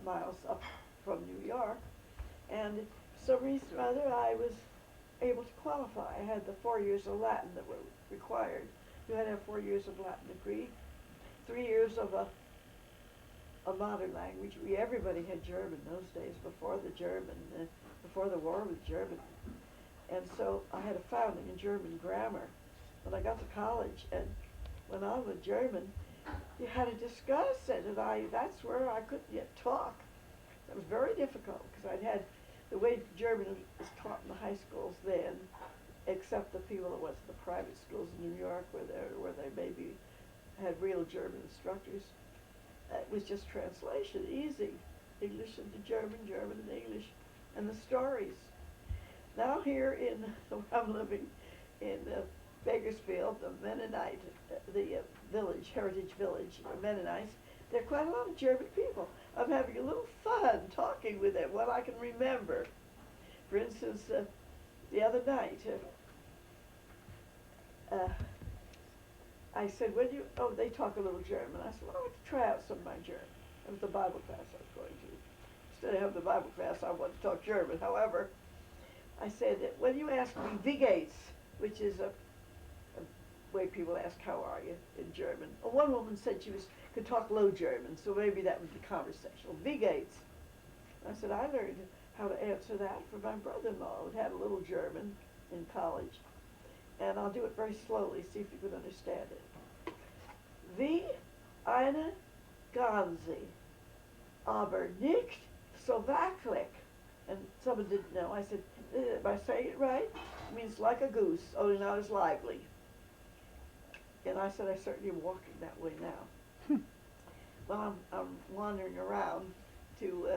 miles up from New York, and for some reason or other I was able to qualify. I had the 4 years of Latin that were required. You had to have 4 years of Latin degree, 3 years of a modern language. Everybody had German those days before the German, before the war with German. And so I had a founding in German grammar. When I got to college and went on with German, you had to discuss it, and that's where I couldn't yet talk. It was very difficult because I'd had the way German was taught in the high schools then, except the people that went to the private schools in New York where they maybe had real German instructors. It was just translation, easy. English into German, German into English, and the stories. Now here in where I'm living in Bakersfield, the Mennonite, the village, heritage village, Mennonites, there are quite a lot of German people. I'm having a little fun talking with them, what I can remember. For instance, the other night, I said, they talk a little German. I said, well, I'd like to try out some of my German. It was the Bible class I was going to. Instead of having the Bible class, I wanted to talk German. However, I said, when you ask me, wie geht's, which is a way people ask, how are you, in German. One woman said she could talk Low German, so maybe that would be conversational. Wie geht's? I said, I learned how to answer that from my brother-in-law who had a little German in college. And I'll do it very slowly, see if you can understand it. Wie eine Ganze, aber nicht so wirklich. And someone didn't know. I said, am I saying it right? It means like a goose, only not as lively. And I said, I certainly am walking that way now. Well, I'm wandering around to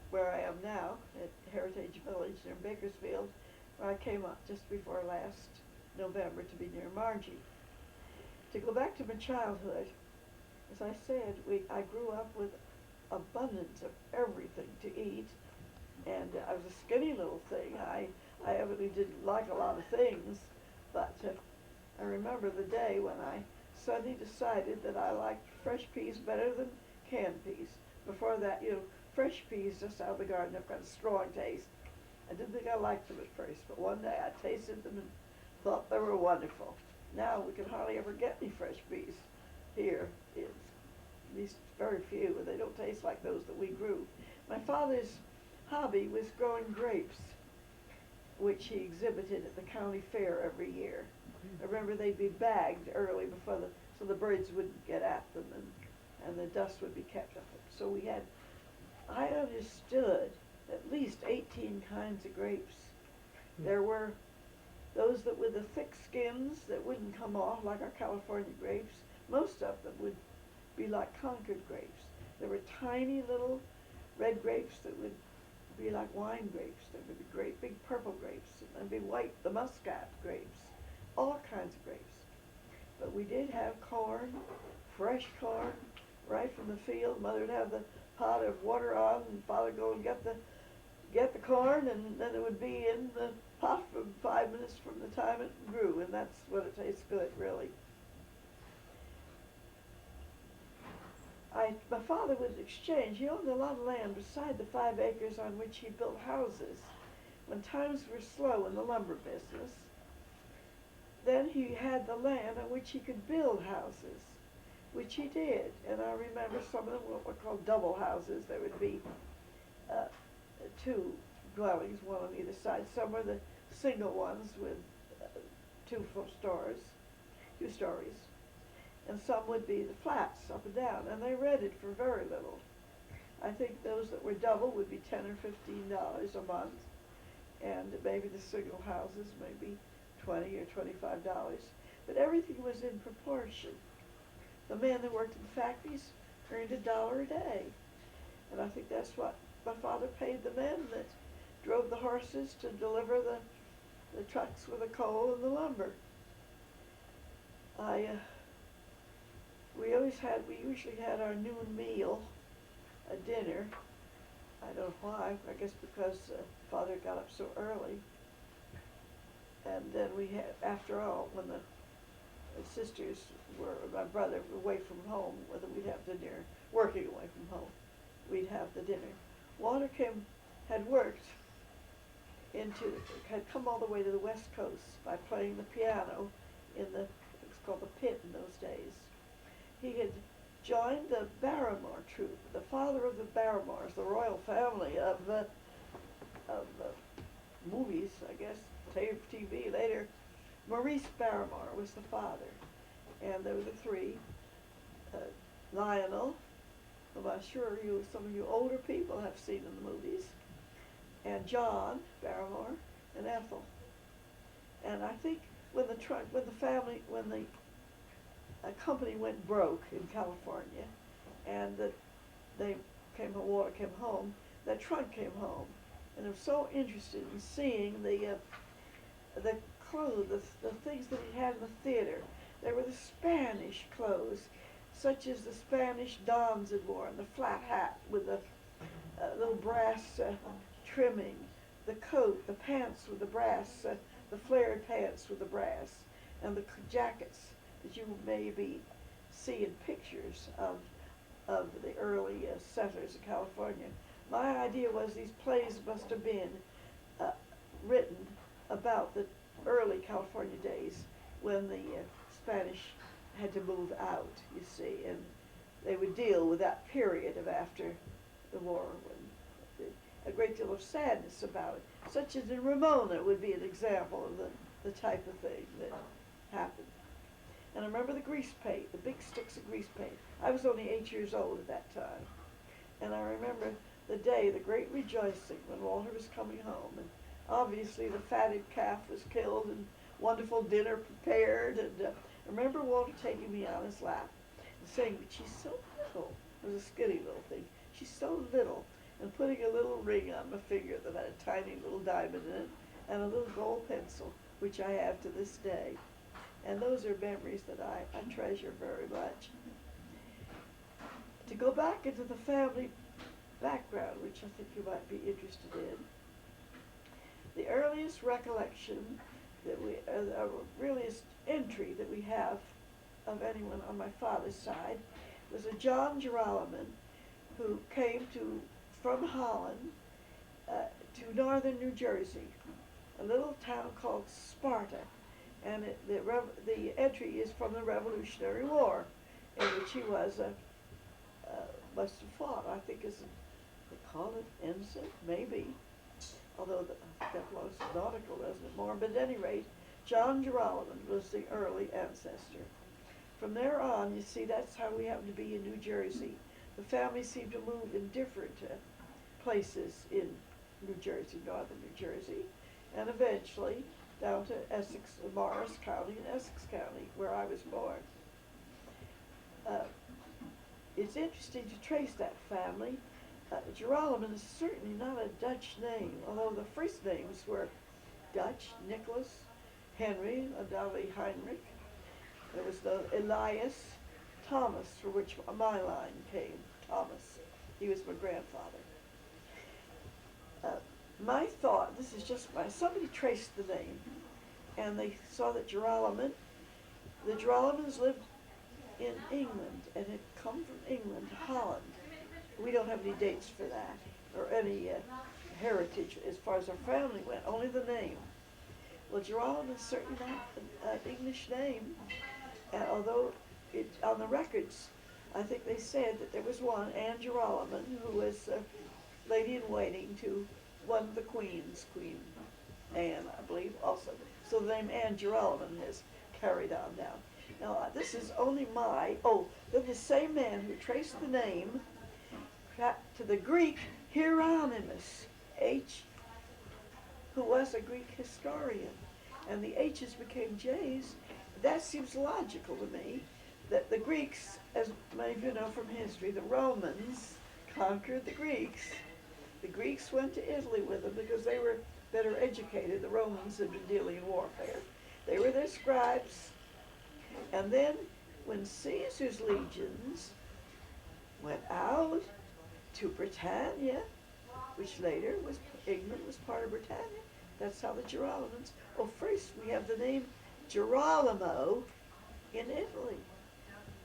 where I am now, at Heritage Village near Bakersfield, where I came up just before last November to be near Margie. To go back to my childhood, as I said, I grew up with abundance of everything to eat, and I was a skinny little thing. I evidently didn't like a lot of things, but I remember the day when I suddenly decided that I liked fresh peas better than canned peas. Before that, fresh peas just out of the garden have got a strong taste. I didn't think I liked them at first, but one day I tasted them and thought they were wonderful. Now we can hardly ever get any fresh peas here. It's at least very few, and they don't taste like those that we grew. My father's hobby was growing grapes, which he exhibited at the county fair every year. I remember they'd be bagged early so the birds wouldn't get at them, and the dust would be kept up. So I understood at least 18 kinds of grapes. There were those that with the thick skins that wouldn't come off, like our California grapes. Most of them would be like Concord grapes. There were tiny little red grapes that would be like wine grapes. There would be great big purple grapes, and there'd be white, the muscat grapes, all kinds of grapes. But we did have corn, fresh corn, right from the field. Mother would have the pot of water on, and Father would go and get the corn, and then it would be in the pot for 5 minutes from the time it grew, and that's when it tastes good, really. My father would exchange. He owned a lot of land beside the 5 acres on which he built houses. When times were slow in the lumber business, then he had the land on which he could build houses, which he did. And I remember some of them were called double houses. There would be 2 dwellings, one on either side. Some were the single ones with 2 stories. And some would be the flats up and down, and they rented for very little. I think those that were double would be $10 or $15 a month, and maybe the single houses maybe $20 or $25. But everything was in proportion. The men that worked in factories earned $1 a day, and I think that's what my father paid the men that drove the horses to deliver the trucks with the coal and the lumber. We usually had our noon meal, a dinner. I don't know why. I guess because Father got up so early. And then we had, after all, when the sisters my brother, were away from home, whether we'd have dinner, working away from home, we'd have the dinner. Walter had worked had come all the way to the West Coast by playing the piano in it was called the Pit in those days. He had joined the Barrymore troupe, the father of the Barrymores, the royal family of movies, I guess, TV later. Maurice Barrymore was the father, and there were the three, Lionel, whom I'm sure some of you older people have seen in the movies, and John Barrymore, and Ethel. And I think when the company went broke in California, and Walter came home, that trunk came home, and I was so interested in seeing the clothes, the things that he had in the theater. They were the Spanish clothes, such as the Spanish dons had worn, the flat hat with the little brass trimming, the coat, the pants with the brass, the flared pants with the brass, and the jackets that you maybe see in pictures of the early settlers of California. My idea was these plays must have been written about the early California days when the Spanish had to move out, you see, and they would deal with that period of after the war, when a great deal of sadness about it, such as in Ramona would be an example of the type of thing that happened. And I remember the grease paint, the big sticks of grease paint. I was only 8 years old at that time. And I remember the day, the great rejoicing when Walter was coming home. And obviously the fatted calf was killed and wonderful dinner prepared. And I remember Walter taking me on his lap and saying, "But she's so little." It was a skinny little thing. "She's so little." And putting a little ring on my finger that had a tiny little diamond in it and a little gold pencil, which I have to this day. And those are memories that I treasure very much. To go back into the family background, which I think you might be interested in, the earliest recollection that earliest entry that we have of anyone on my father's side was a John Geralaman who came from Holland to northern New Jersey, a little town called Sparta. And the entry is from the Revolutionary War, in which he was must have fought. I think they call it ensign, maybe. Although that belongs to nautical, doesn't it more? But at any rate, John Geralaman was the early ancestor. From there on, you see, that's how we happen to be in New Jersey. The family seemed to move in different places in New Jersey, northern New Jersey, and eventually down to Essex, Morris County and Essex County, where I was born. It's interesting to trace that family. Geralaman is certainly not a Dutch name, although the first names were Dutch, Nicholas, Henry, undoubtedly Heinrich. There was the Elias, Thomas, for which my line came, Thomas. He was my grandfather. My thought, this is just somebody traced the name, and they saw that the Geralamans lived in England, and had come from England to Holland. We don't have any dates for that, or any heritage as far as our family went, only the name. Well, Geralaman is certainly not an English name, although on the records, I think they said that there was one, Anne Geralaman, who was lady-in-waiting to one of the queens, Queen Anne, I believe, also. So the name Anne Geralaman has carried on down. Now, this is only then the same man who traced the name to the Greek Hieronymus, who was a Greek historian, and the H's became J's. That seems logical to me, that the Greeks, as many of you know from history, the Romans conquered the Greeks. The Greeks went to Italy with them because they were better educated. The Romans had been dealing in warfare. They were their scribes. And then when Caesar's legions went out to Britannia, which later England was part of Britannia, that's how the Geralamans, first we have the name Girolamo in Italy,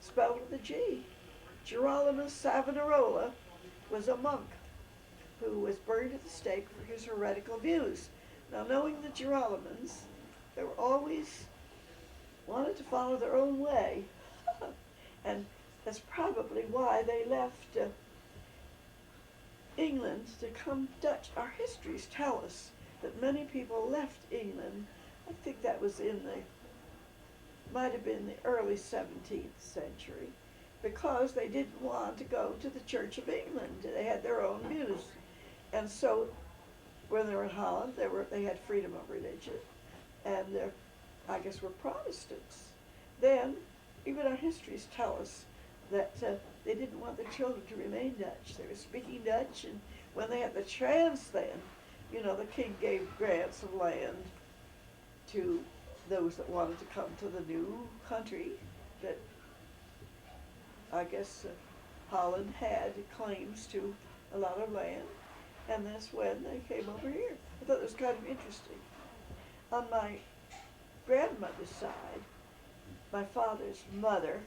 spelled with a G. Girolamo Savonarola was a monk who was burned at the stake for his heretical views. Now, knowing the Girolomans, they were always wanted to follow their own way, and that's probably why they left England to come Dutch. Our histories tell us that many people left England. I think that was might have been the early 17th century, because they didn't want to go to the Church of England. They had their own views. And so when they were in Holland, they had freedom of religion, and I guess were Protestants. Then, even our histories tell us that they didn't want their children to remain Dutch. They were speaking Dutch, and when they had the chance then, the king gave grants of land to those that wanted to come to the new country that I guess Holland had claims to a lot of land, and that's when they came over here. I thought it was kind of interesting. On my grandmother's side, my father's mother,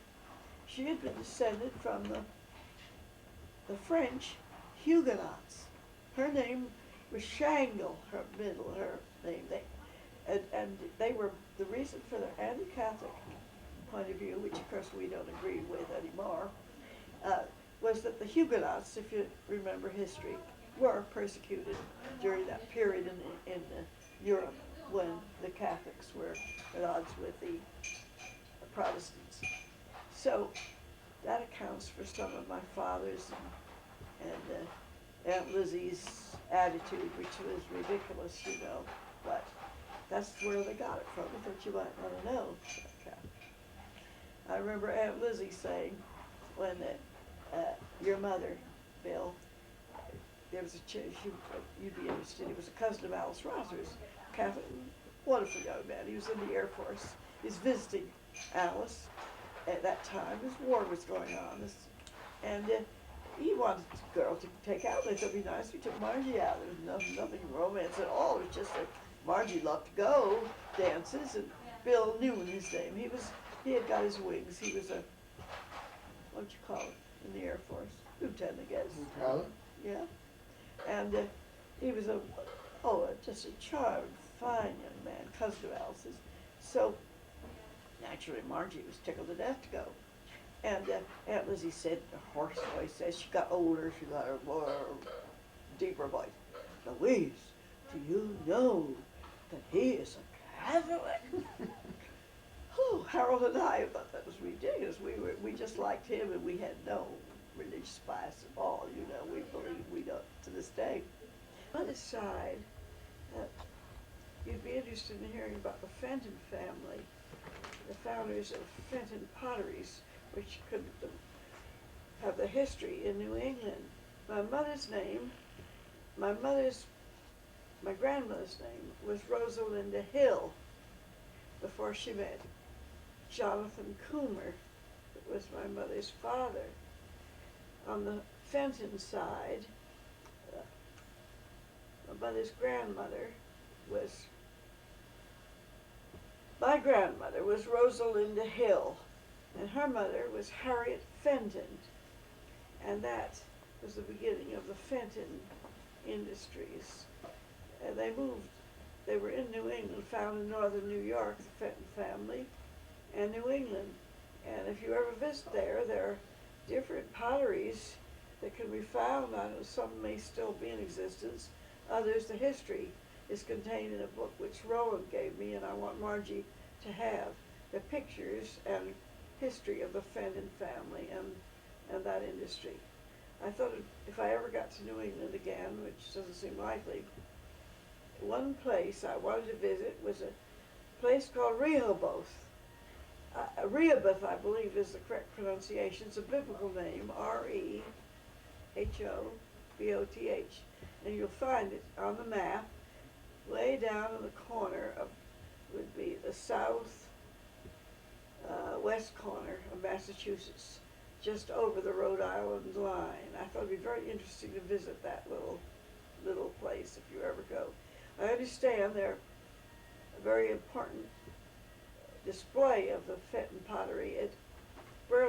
she had been descended from the French Huguenots. Her name was Shangle, her name. And they were, the reason for their anti-Catholic point of view, which of course we don't agree with anymore, was that the Huguenots, if you remember history, were persecuted during that period in Europe when the Catholics were at odds with the Protestants. So that accounts for some of my father's and Aunt Lizzie's attitude, which was ridiculous, but that's where they got it from. I thought you might want to know. Okay. I remember Aunt Lizzie saying when your mother, Bill, there was you'd be interested. He was a cousin of Alice Rosser's, Catholic, wonderful young man. He was in the Air Force. He was visiting Alice at that time. This war was going on, and he wanted the girl to take out. They thought it'd be nice if he took Margie out. There was nothing romance at all. It was just that Margie loved to go dances, and Bill knew his name. He had got his wings. He was a, what'd you call it in the Air Force? Lieutenant, I guess. Lieutenant? Yeah. And he was just a charming, fine young man, cousin of Alice's. So naturally Margie was tickled to death to go. And Aunt Lizzie said, her hoarse voice, as she got older, she got a more deeper voice, "Louise, do you know that he is a Catholic?" Oh, Harold and I thought that was ridiculous. We just liked him, and we had no religious bias at all. We believe we don't to this day. On the side, you'd be interested in hearing about the Fenton family, the founders of Fenton Potteries, which could have the history in New England. My grandmother's name was Rosalinda Hill before she met Jonathan Coomer, that was my mother's father. On the Fenton side, my mother's grandmother was, my grandmother was Rosalinda Hill, and her mother was Harriet Fenton, and that was the beginning of the Fenton Industries. And they were in New England, found in northern New York, the Fenton family, and New England. And if you ever visit there are different potteries that can be found. I know some may still be in existence. Others, the history is contained in a book which Roland gave me, and I want Margie to have the pictures and history of the Fenton family and that industry. I thought if I ever got to New England again, which doesn't seem likely, one place I wanted to visit was a place called Rehoboth. Rehoboth, I believe, is the correct pronunciation. It's a biblical name, Rehoboth, and you'll find it on the map way down in the corner of, would be the south west corner of Massachusetts, just over the Rhode Island line. I thought it'd be very interesting to visit that little place if you ever go. I understand they're a very important display of the Fenton pottery. It rarely